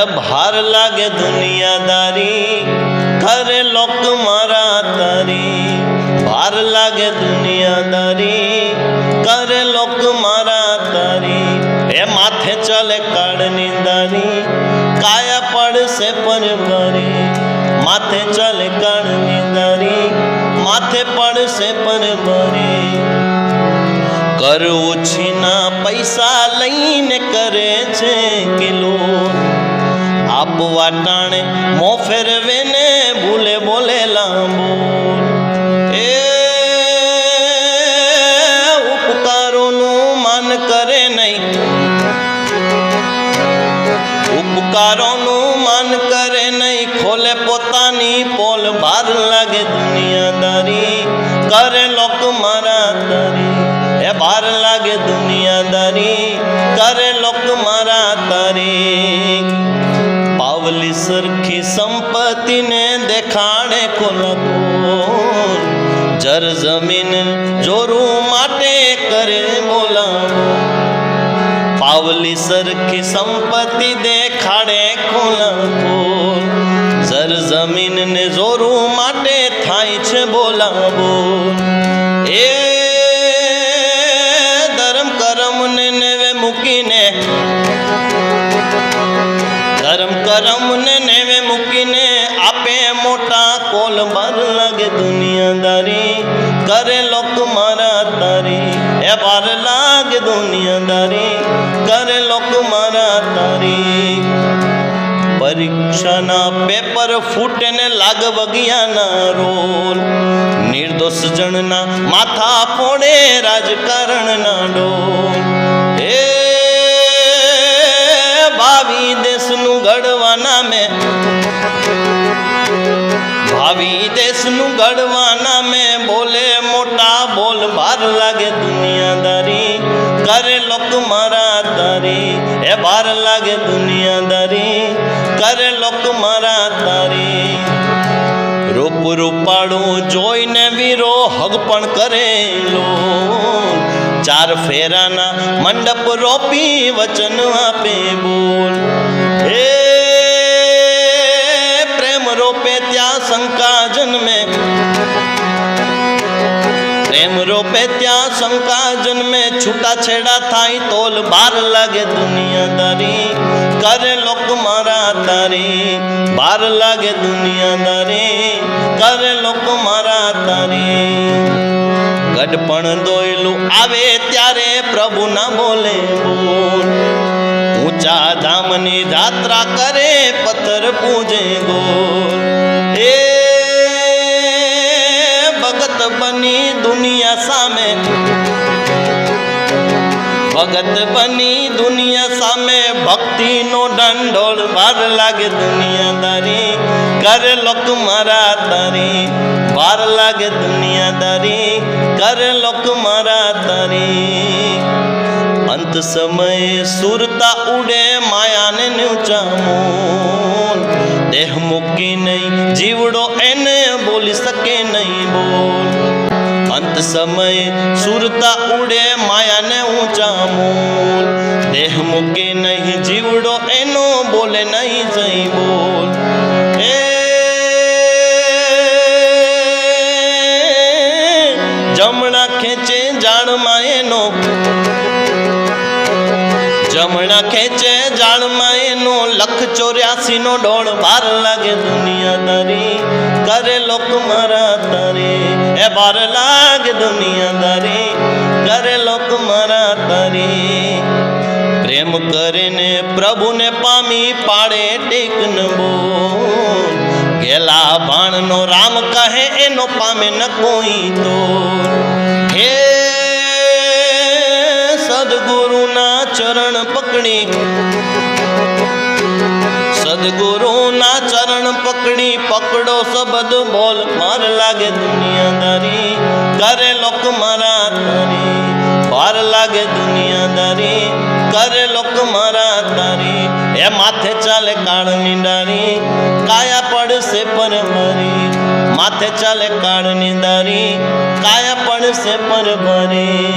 भार लागे दुनियादारी करे लोक मारा तारी। भार लागे दुनियादारी करे लोक मारा तारी। ए माथे चले काळनी दारी काया पड़ से पर भरी। माथे चले काळनी दारी माथे पड़ से पर भरी। कर उछीना पैसा लईने करे छे किलो। आप वाटाणे मो फेरवे ने भूले बोले लांबो। ए उपकारोनु मान करे नहीं। उपकारोनु मान करे नहीं। खोले पोतानी पोल भार लागे दुनियादारी करे लोक मारा तारी। ए भार लागे दुनियादारी करे लोक मारा तारी। पावली सरखी संपत्ति ने देखाड़े कोलाकोर। जर जमीन जोरू माटे करे बोलावो। पावली सरखी संपत्ति देखाड़े कोलाकोर। जर जमीन ने जोरू माटे थाय छे बोलावो। ए धर्म करम ने नेवे मूकीने धर्म करम ने नेवे मूकीने आपे मोटा कोल भर लागे दुनियादारी करे लोक मारा तारी। ए भार लागे दुनियादारी करे लोक मारा तारी। परीक्षा ना पेपर फूटे ने लाग वगिया ना रोल। निर्दोष जन ना माथा फोड़े राजकारण ना डोल। ए भावी देश नु घड़वाना में भावी देश नु घड़वाना में बोले मोटा बोल। भार लागे दुनियादारी करे लोक मारा तारी। ए भार लागे दुनियादारी करे लोक मारा तारी। रूप रूपाड़ू जोईने वीरो हग पण करेलो। चार फेराना मंडप रोपी वचन आपे बोल। ए प्रेम रोपे त्या शंका जन्मे। प्रेम रोपे त्या शंका जन्मे। छूटा छेड़ा थाई तोल भार लागे दुनियादारी करे लोक मारा तारी। भार लागे दुनियादारी करे लोक मारा तारी। गडपण दोयलू आवे त्यारे प्रभु ना बोले बोल। ऊंचा धामनी यात्रा करे पत्थर पूजे गोल। ए भगत बनी दुनिया सामे भगत बनी दुनिया सामे। भक्ति नो डंडोल भार लागे दुनियादारी करे लोक मारा तारी। भार लागे दुनियादारी करे लोक मारा तारी। अंत समय सुरता उड़े माया ने नीचा मोल। देह मुक्की नहीं जीवड़ो एने बोली सके नहीं बोल। अंत समय सुरता उड़े माया ने ऊंचा मोल। देह मुक्की नहीं जीवड़ो एनो बोले नहीं सही बोल। ए जमणा खेचे जाण माएनो जमणा खेचे जाण माएनो। 184 नो डोळ भार लागे दुनियादारी करे लोक मारा तारी। ए भार लागे दुनियादारी करे लोक मारा तारी। प्रेम करे ने प्रभु ने पामी पाड़े टेकन बोल। गेला बाण नो राम कहे एनो पामे न कोई तो। हे सदगुरु ना चरण पकड़ी सदगुरु ना चरण पकड़ी। पकड़ो शब्द बोल मार लागे दुनियादारी करे लोक मारा तारी। भार लागे दुनियादारी करे लोक मारा तारी। ए माथे चाले काळनी डारी काया पड़ से पर भरी। माथे चाले काळनी डारी काया पड़ से पर भरी।